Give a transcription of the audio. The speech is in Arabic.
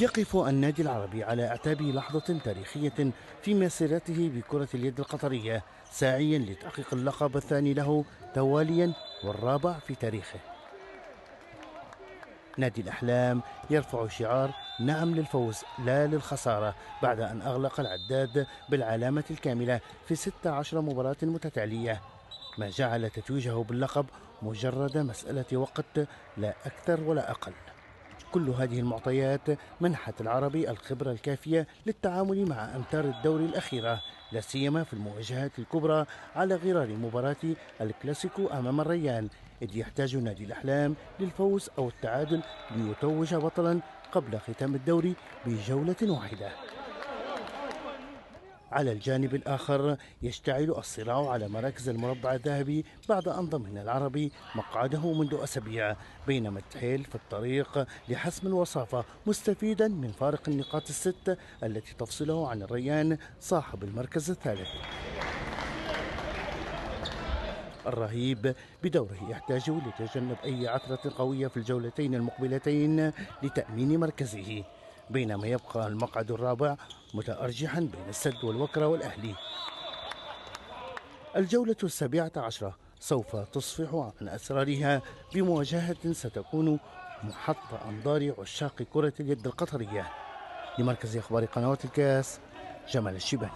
يقف النادي العربي على أعتاب لحظة تاريخية في مسيرته بكرة اليد القطرية، ساعيا لتحقيق اللقب الثاني له تواليا والرابع في تاريخه. نادي الأحلام يرفع شعار نعم للفوز لا للخسارة بعد أن أغلق العداد بالعلامة الكاملة في 16 مباراة متتالية، ما جعل تتويجه باللقب مجرد مسألة وقت لا أكثر ولا أقل. كل هذه المعطيات منحت العربي الخبرة الكافية للتعامل مع أمتار الدوري الأخيرة، لا سيما في المواجهات الكبرى على غرار مباراة الكلاسيكو أمام الريان، إذ يحتاج نادي الأحلام للفوز أو التعادل ليتوج بطلا قبل ختام الدوري بجولة واحدة. على الجانب الآخر يشتعل الصراع على مراكز المربع الذهبي بعد أن ضمن العربي مقعده منذ أسابيع، بينما التحيل في الطريق لحسم الوصافة مستفيدا من فارق النقاط الست التي تفصله عن الريان صاحب المركز الثالث. الرهيب بدوره يحتاج لتجنب أي عثرة قوية في الجولتين المقبلتين لتأمين مركزه، بينما يبقى المقعد الرابع متأرجحا بين السد والوكرة والأهلي. الجولة السابعة عشرة سوف تصفح عن أسرارها بمواجهة ستكون محط أنظار عشاق كرة اليد القطرية. لمركز أخبار قنوات الكاس، جمال الشيباني.